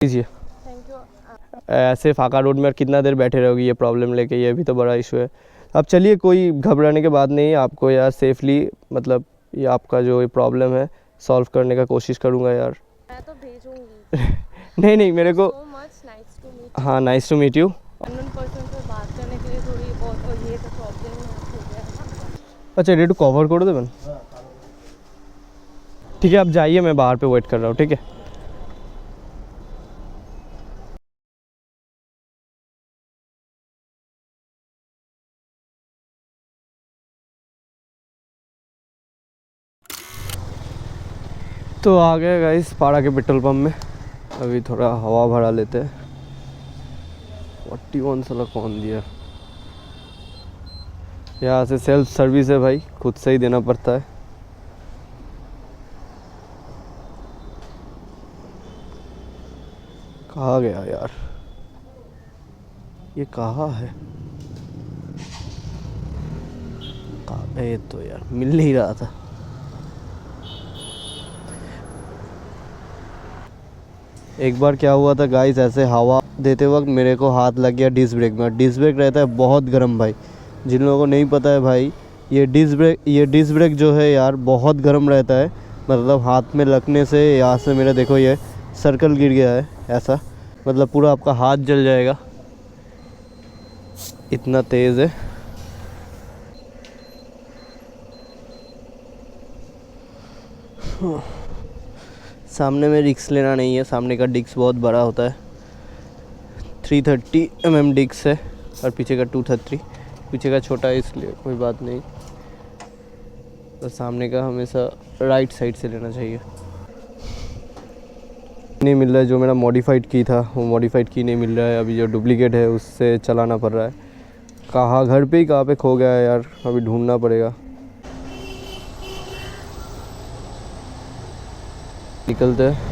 लीजिए। Thank you. ऐसे फाका रोड में कितना देर बैठे रहोगी ये प्रॉब्लम लेके, ये भी तो बड़ा इशू है। अब चलिए, कोई घबराने की बात नहीं है, आपको यार सेफली मतलब ये आपका जो ये प्रॉब्लम है सॉल्व करने का कोशिश करूँगा यार। मैं तो भेजूंगी। नहीं नहीं, मेरे को so much nice to meet. हाँ, nice to meet you. Unknown person से बात करने के लिए थोड़ी बहुत ये तो प्रॉब्लम हो गया है। अच्छा, रेडी टू कवर कर देवें? ठीक है, आप जाइए, मैं बाहर पे वेट कर रहा हूँ, ठीक है। तो आ गए गाइस पारा के पेट्रोल पंप में, अभी थोड़ा हवा भरा लेते हैं। 41 साला कौन दिया? यहाँ से सेल्फ सर्विस है भाई, खुद से ही देना पड़ता है। कहाँ गया यार, ये कहाँ है? ये तो यार मिल नहीं रहा था। एक बार क्या हुआ था गाइस, ऐसे हवा देते वक्त मेरे को हाथ लग गया डिस्क ब्रेक में। डिस्क ब्रेक रहता है बहुत गर्म भाई, जिन लोगों को नहीं पता है भाई, ये डिस्क ब्रेक जो है यार बहुत गर्म रहता है। मतलब हाथ में लगने से यहाँ से मेरा देखो ये सर्कल गिर गया है ऐसा, मतलब पूरा आपका हाथ जल जाएगा, इतना तेज़ है। सामने में रिक्स लेना नहीं है, सामने का डिस्क बहुत बड़ा होता है। 330 mm डिस्क है और पीछे का 230, पीछे का छोटा है इसलिए कोई बात नहीं। तो सामने का हमेशा राइट साइड से लेना चाहिए। नहीं मिल रहा है, जो मेरा मॉडिफाइड की था वो मॉडिफाइड की नहीं मिल रहा है, अभी जो डुप्लीकेट है उससे चलाना पड़ रहा है। कहाँ घर पे ही कहाँ पे खो गया है यार, अभी ढूंढना पड़ेगा। निकलते हैं।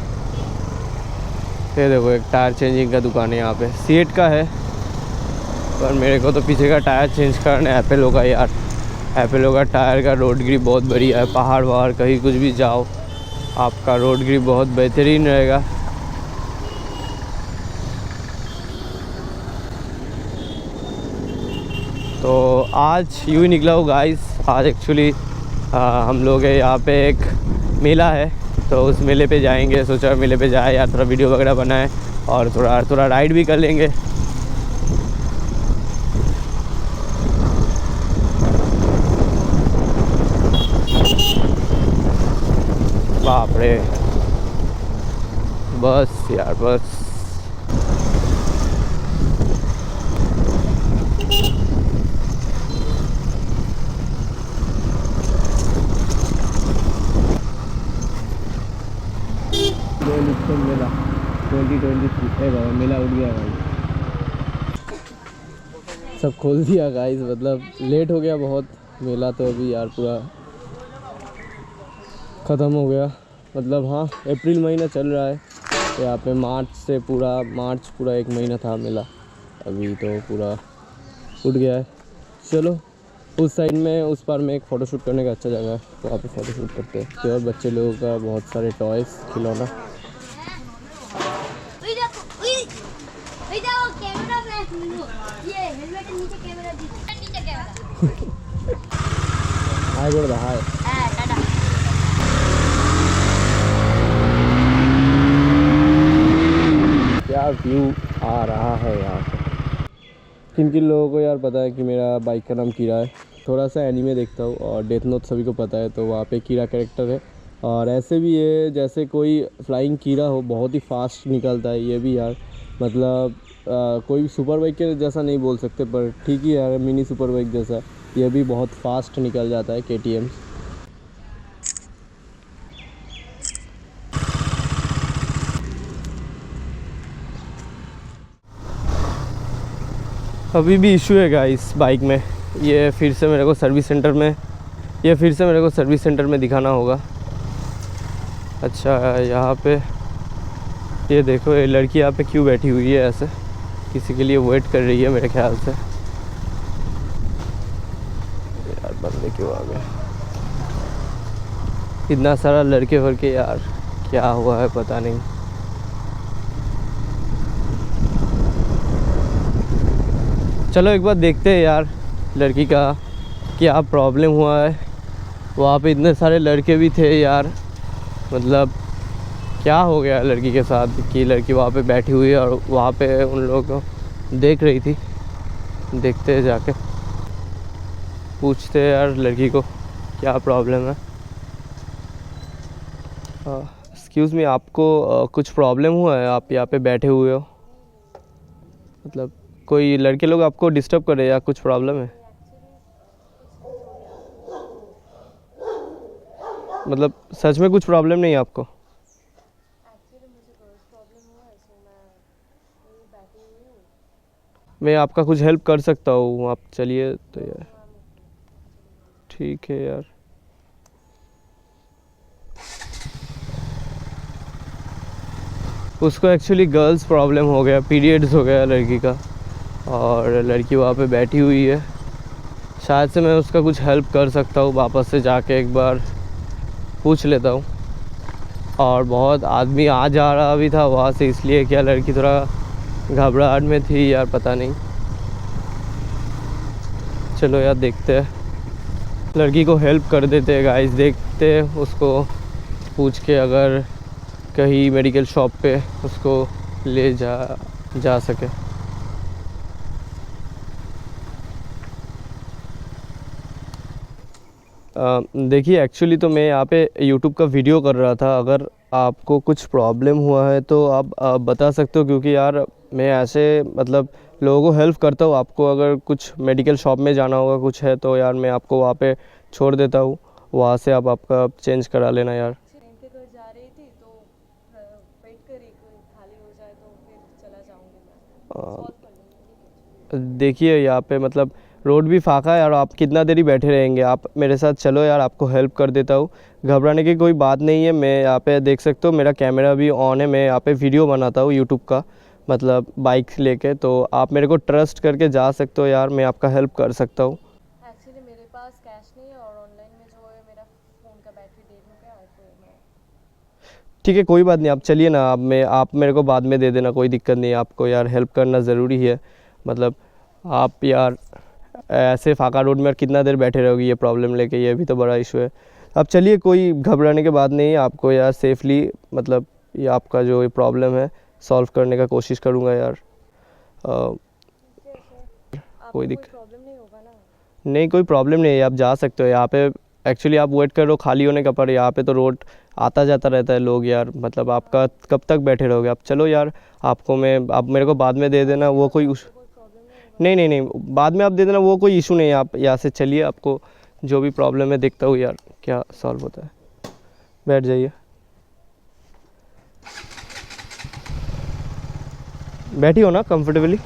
ये देखो एक टायर चेंजिंग का दुकान है यहाँ पे, सीएट का है, पर मेरे को तो पीछे का टायर चेंज करना है एपेलो का यार। एपेलो का टायर का रोड ग्रिप बहुत बढ़िया है, पहाड़ वहाड़ कहीं कुछ भी जाओ आपका रोड ग्रिप बहुत बेहतरीन रहेगा। तो आज यूँ ही निकला हूँ गाइस। आज एक्चुअली हम लोग यहाँ पे एक मेला है, तो उस मेले पे जाएंगे। सोचा मेले पे जाए यार, थोड़ा वीडियो वगैरह बनाए और थोड़ा राइड भी कर लेंगे। बाप रे, बस यार बस। मेला 2023 मेला उठ गया भाई, सब खोल दिया गाइस, मतलब लेट हो गया बहुत। मेला तो अभी यार पूरा ख़त्म हो गया, मतलब हाँ अप्रैल महीना चल रहा है यहाँ पे। मार्च पूरा एक महीना था मेला, अभी तो पूरा उठ गया है। चलो उस साइड में, उस पार में एक फ़ोटोशूट करने का अच्छा जगह है, तो वहाँ पे फ़ोटोशूट करते हैं। और बच्चे लोगों का बहुत सारे टॉयस, खिलौना। हाय बोल रहा है। क्या व्यू आ रहा है यहाँ से। किन किन लोगों को यार पता है कि मेरा बाइक का नाम कीरा है। थोड़ा सा एनीमे देखता हूँ और डेथ नोट सभी को पता है, तो वहाँ पे कीरा कैरेक्टर है। और ऐसे भी ये जैसे कोई फ्लाइंग कीरा हो, बहुत ही फास्ट निकलता है ये भी यार। मतलब कोई सुपर बाइक के जैसा नहीं बोल सकते, पर ठीक ही यार, मिनी सुपर बाइक जैसा ये भी बहुत फास्ट निकल जाता है KTM। अभी भी इशू है गाइस बाइक में, ये फिर से मेरे को सर्विस सेंटर में दिखाना होगा। अच्छा यहाँ पे ये देखो, ये लड़की यहाँ पे क्यों बैठी हुई है ऐसे, किसी के लिए वेट कर रही है मेरे ख्याल से। यार बंदे क्यों आ गए, इतना सारा लड़के वड़के यार, क्या हुआ है पता नहीं। चलो एक बार देखते हैं यार लड़की का क्या प्रॉब्लम हुआ है। वहाँ पे इतने सारे लड़के भी थे यार, मतलब क्या हो गया लड़की के साथ कि लड़की वहाँ पे बैठी हुई है और वहाँ पे उन लोगों को देख रही थी। देखते हैं जाके, पूछते हैं यार लड़की को क्या प्रॉब्लम है। एक्सक्यूज़ मी, आपको कुछ प्रॉब्लम हुआ है? आप यहाँ पे बैठे हुए हो, मतलब कोई लड़के लोग आपको डिस्टर्ब कर रहे हैं या कुछ प्रॉब्लम है? मतलब सच में कुछ प्रॉब्लम नहीं है आपको? मैं आपका कुछ हेल्प कर सकता हूँ, आप चलिए तो यार। ठीक है यार। उसको एक्चुअली गर्ल्स प्रॉब्लम हो गया, पीरियड्स हो गया लड़की का, और लड़की वहाँ पे बैठी हुई है। शायद से मैं उसका कुछ हेल्प कर सकता हूँ, वापस से जाके एक बार पूछ लेता हूँ। और बहुत आदमी आ जा रहा भी था वहाँ से, इसलिए क्या लड़की थोड़ा घबराहट में थी यार, पता नहीं। चलो यार देखते हैं, लड़की को हेल्प कर देते हैं गाइस। देखते हैं उसको पूछ के अगर कहीं मेडिकल शॉप पे उसको ले जा सके। देखिए एक्चुअली तो मैं यहाँ पे यूट्यूब का वीडियो कर रहा था। अगर आपको कुछ प्रॉब्लम हुआ है तो आप बता सकते हो, क्योंकि यार मैं ऐसे मतलब लोगों को हेल्प करता हूँ। आपको अगर कुछ मेडिकल शॉप में जाना होगा कुछ है तो यार मैं आपको वहाँ पे छोड़ देता हूँ, वहाँ से आप आपका चेंज करा लेना यार। के घर जा रही थी तो वेट करी कोई खाली हो जाए तो फिर चला जाऊंगी मैं, सॉल्व कर लूंगी। देखिए यहाँ पे मतलब रोड भी फाका है और आप कितना देर ही बैठे रहेंगे। आप मेरे साथ चलो यार, आपको हेल्प कर देता हूँ। घबराने की कोई बात नहीं है। मैं यहाँ पे देख सकते हो मेरा कैमरा भी ऑन है, मैं यहाँ पे वीडियो बनाता हूँ यूट्यूब का, मतलब बाइक लेके। तो आप मेरे को ट्रस्ट करके जा सकते हो यार, मैं आपका हेल्प कर सकता हूँ। एक्चुअली मेरे पास कैश नहीं है और ऑनलाइन में जो है मेरा फ़ोन का बैटरी डेड हो गया है, तो मैं ठीक है कोई बात नहीं, आप चलिए ना। आप मेरे को बाद में दे देना, कोई दिक्कत नहीं है। आपको यार हेल्प करना ज़रूरी है, मतलब आप यार ऐसे फाका रोड में कितना देर बैठे रहोगी ये प्रॉब्लम लेके, ये भी तो बड़ा इशू है। अब चलिए, कोई घबराने की बात नहीं है। आपको यार सेफली मतलब ये आपका जो ये प्रॉब्लम है सॉल्व करने का कोशिश करूँगा यार। कोई दिक्कत प्रॉब्लम नहीं होगा ना? नहीं, कोई प्रॉब्लम नहीं है, आप जा सकते हो यहाँ पे। एक्चुअली आप वेट करो खाली होने का, पर यहाँ पे तो रोड आता जाता रहता है लोग यार, मतलब आपका कब तक बैठे रहोगे आप? चलो यार, आप मेरे को बाद में दे देना, वो कोई नहीं नहीं नहीं, बाद में आप दे देना, वो कोई इशू नहीं है। आप यहाँ से चलिए, आपको जो भी प्रॉब्लम है देखता हूँ यार क्या सॉल्व होता है। बैठ जाइए, बैठी हो ना कंफर्टेबली।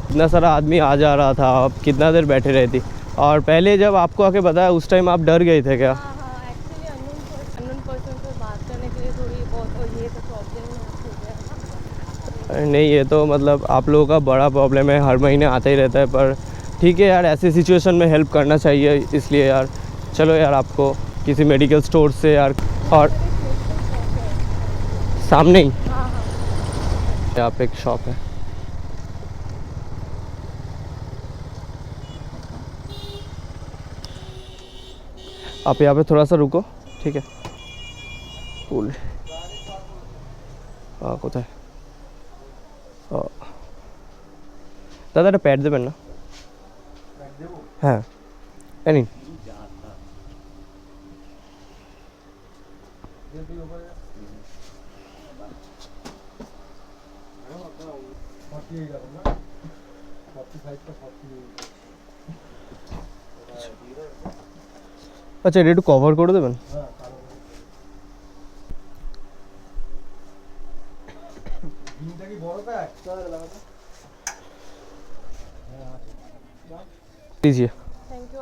इतना सारा आदमी आ जा रहा था, आप कितना देर बैठे रहे थी? और पहले जब आपको आके बताया उस टाइम आप डर गए थे क्या? हाँ, एक्चुअली अननोन पर्सन से बात करने के लिए थोड़ी बहुत ये तो प्रॉब्लम हो गया। नहीं, ये तो मतलब आप लोगों का बड़ा प्रॉब्लम है, हर महीने आता ही रहता है। पर ठीक है यार, ऐसी सिचुएशन में हेल्प करना चाहिए, इसलिए यार चलो यार, आपको किसी मेडिकल स्टोर से यार, और सामने ही यहाँ पे एक शॉप है। आप यहाँ पे थोड़ा सा रुको, ठीक है? कूल কোথায় দাদা একটা প্যাড দেবেন না? হ্যাঁ নিন। আচ্ছা, এটা একটু কভার করে দেবেন। लीजिए। Thank you.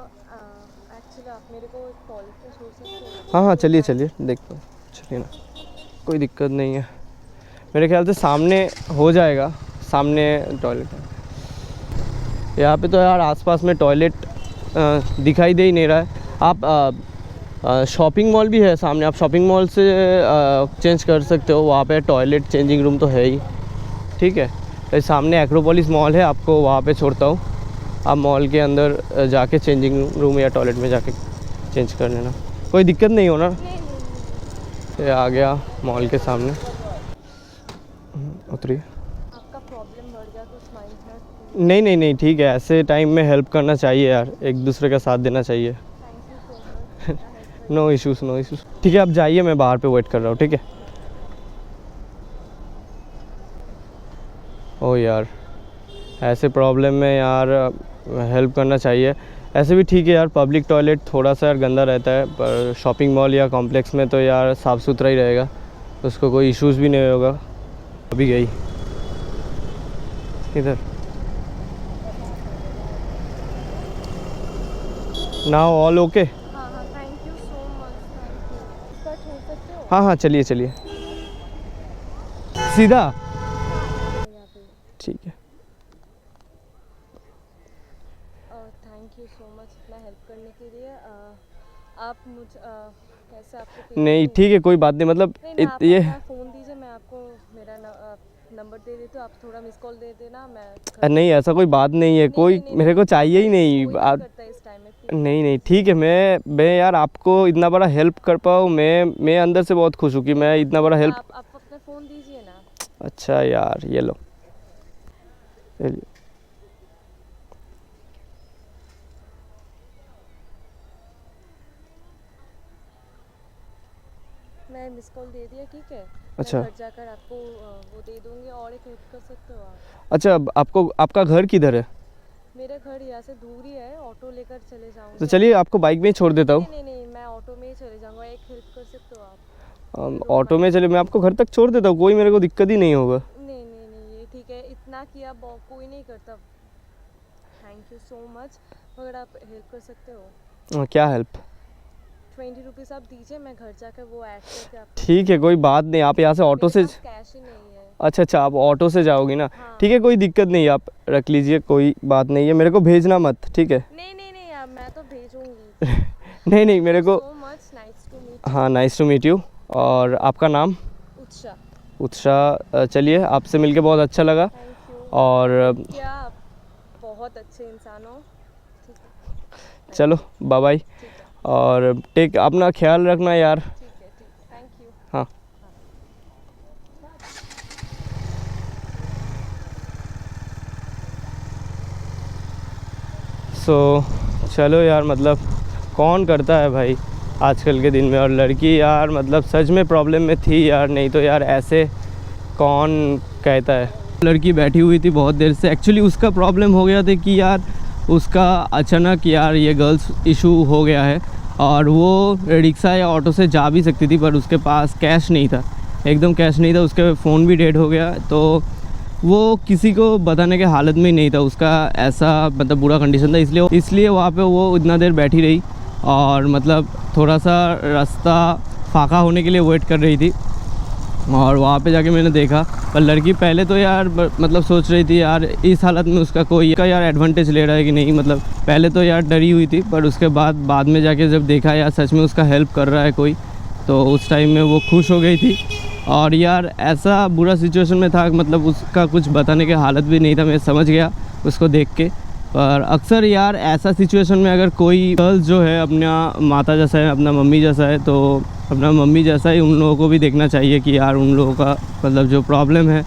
एक्चुअली आप मेरे को टॉयलेट का छोड़ सकते हो? हाँ हाँ, चलिए चलिए, देखते हैं, चलिए ना, कोई दिक्कत नहीं है। मेरे ख्याल से सामने हो जाएगा, सामने टॉयलेट। यहाँ पे तो यार आसपास में टॉयलेट दिखाई दे ही नहीं रहा है। आप शॉपिंग मॉल भी है सामने, आप शॉपिंग मॉल से चेंज कर सकते हो, वहाँ पे टॉयलेट चेंजिंग रूम तो है ही, ठीक है? तो सामने एक्रोपोलिस मॉल है, आपको वहाँ पे छोड़ता हूँ। आप मॉल के अंदर जाके चेंजिंग रूम या टॉयलेट में जाके चेंज कर लेना, कोई दिक्कत नहीं होना। ये आ गया मॉल के सामने, उतरिए। आपका प्रॉब्लम बढ़ गया तो स्माइल है। नहीं नहीं नहीं, ठीक है, ऐसे टाइम में हेल्प करना चाहिए यार, एक दूसरे का साथ देना चाहिए। Thank you so much. No issues no issues. ठीक है, आप जाइए, मैं बाहर पे वेट कर रहा हूँ, ठीक है। ओ यार, ऐसे प्रॉब्लम में यार हेल्प करना चाहिए। ऐसे भी ठीक है यार, पब्लिक टॉयलेट थोड़ा सा यार गंदा रहता है, पर शॉपिंग मॉल या कॉम्प्लेक्स में तो यार साफ़ सुथरा ही रहेगा, उसको कोई इश्यूज़ भी नहीं होगा। अभी गई इधर। Now all okay. हाँ हाँ, thank you so much, thank you. इसका छोड़ सकते हो? हाँ हाँ, चलिए चलिए, सीधा, यहाँ पे। ठीक है। थैंक यू सो मच इतना हेल्प करने के लिए। आप मुझ कैसे आपको pay नहीं करूँ? ठीक है, कोई बात नहीं, मतलब नहीं नहीं, आप ये अपना फ़ोन दीजिए, मैं आपको मेरा नंबर दे देती हूँ, आप थोड़ा मिस कॉल दे देना, मैं नहीं, ऐसा कोई बात नहीं है, कोई मेरे को चाहिए ही नहीं। कोई नहीं आप करता इस टाइम में, please। नहीं नहीं, ठीक है, मैं यार आपको इतना बड़ा हेल्प कर पाऊँ, मैं अंदर से बहुत खुश हूँ कि मैं इतना बड़ा हेल्प। आप अपना फ़ोन दीजिए ना। अच्छा यार, ये लो, ये लो। मैं मिस कॉल दे दिया, ठीक है। अच्छा। मैं घर जाकर आपको वो दे दूँगी, और एक हेल्प कर सकते हो आप? अच्छा, अब आपको, आपका घर किधर है? मेरा घर यहाँ से दूर ही है, ऑटो लेकर चले जाऊँगी। तो चलिए, आपको बाइक में ही छोड़ देता हूँ। नहीं नहीं नहीं, मैं ऑटो में ही चले जाऊँगा, एक हेल्प कर सकते हो आप? ऑटो में चलिए, मैं आपको घर तक छोड़ देता हूँ, कोई मेरे को दिक्कत ही नहीं होगा। नहीं नहीं नहीं, ये ठीक है, इतना किया कोई नहीं करता। थैंक यू सो मच, मगर आप हेल्प कर सकते हो? क्या हेल्प? 20 रुपीज़ आप दीजिए, मैं घर जाकर वो ऐड करके आपको। ठीक है, कोई बात नहीं, आप यहाँ से ऑटो से। कैश ही नहीं है। अच्छा अच्छा, आप ऑटो से जाओगी ना? हाँ। ठीक है, कोई दिक्कत नहीं, आप रख लीजिए, कोई बात नहीं है, मेरे को भेजना मत, ठीक है। नहीं नहीं नहीं यार, मैं तो भेजूंगी। नहीं नहीं, मेरे को। So much, nice to meet. हाँ, नाइस टू मीट यू। और आपका नाम? उत्साह। उत्साह। चलिए, आपसे मिलके बहुत अच्छा लगा। Thank you. और क्या आप बहुत अच्छे इंसान हो। ठीक है, चलो, बाय बाय। ठीक है, और टेक, अपना ख्याल रखना यार। ठीक है, ठीक, थैंक यू। हाँ। चलो यार, मतलब कौन करता है भाई आजकल के दिन में, और लड़की यार मतलब सच में प्रॉब्लम में थी यार, नहीं तो यार ऐसे कौन कहता है। लड़की बैठी हुई थी बहुत देर से, एक्चुअली उसका प्रॉब्लम हो गया था कि यार उसका अचानक यार ये गर्ल्स इशू हो गया है, और वो रिक्शा या ऑटो से जा भी सकती थी, पर उसके पास कैश नहीं था, एकदम कैश नहीं था, उसके फ़ोन भी डेड हो गया, तो वो किसी को बताने के हालत में ही नहीं था, उसका ऐसा मतलब बुरा कंडीशन था, इसलिए वहाँ पे वो इतना देर बैठी रही, और मतलब थोड़ा सा रास्ता फाका होने के लिए वेट कर रही थी। और वहाँ पे जाके मैंने देखा, पर लड़की पहले तो यार मतलब सोच रही थी यार इस हालत में उसका कोई का यार एडवांटेज ले रहा है कि नहीं, मतलब पहले तो यार डरी हुई थी, पर उसके बाद में जाके जब देखा यार सच में उसका हेल्प कर रहा है कोई, तो उस टाइम में वो खुश हो गई थी। और यार ऐसा बुरा सिचुएशन में था, मतलब उसका कुछ बताने के हालत भी नहीं था, मैं समझ गया उसको देख के। पर अक्सर यार ऐसा सिचुएशन में अगर कोई गर्ल्स जो है अपना माता जैसा है, अपना मम्मी जैसा है, तो अपना मम्मी जैसा ही उन लोगों को भी देखना चाहिए कि यार उन लोगों का मतलब जो प्रॉब्लम है।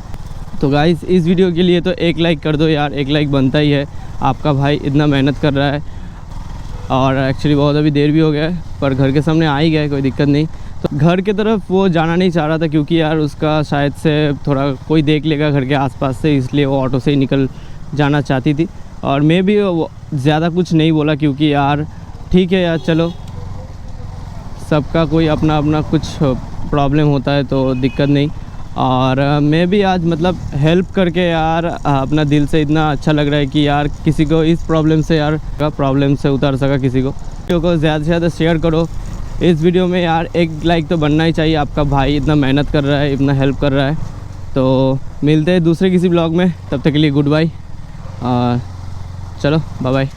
तो गाइस, इस वीडियो के लिए तो एक लाइक कर दो यार, एक लाइक बनता ही है, आपका भाई इतना मेहनत कर रहा है, और एक्चुअली बहुत अभी देर भी हो गया है, पर घर के सामने आ ही गया, कोई दिक्कत नहीं। तो घर की तरफ वो जाना नहीं चाह रहा था, क्योंकि यार उसका शायद से थोड़ा कोई देख लेगा घर के आसपास से, इसलिए वो ऑटो से ही निकल जाना चाहती थी। और मैं भी ज़्यादा कुछ नहीं बोला, क्योंकि यार ठीक है यार, चलो सबका कोई अपना अपना कुछ प्रॉब्लम होता है, तो दिक्कत नहीं। और मैं भी आज मतलब हेल्प करके यार अपना दिल से इतना अच्छा लग रहा है कि यार किसी को इस प्रॉब्लम से यार प्रॉब्लम से उतार सका किसी को। वीडियो को ज़्यादा से ज़्यादा शेयर करो इस वीडियो में यार, एक लाइक तो बनना ही चाहिए, आपका भाई इतना मेहनत कर रहा है, इतना हेल्प कर रहा है। तो मिलते हैं दूसरे किसी ब्लॉग में, तब तक के लिए गुड बाय, चलो बाय बाय।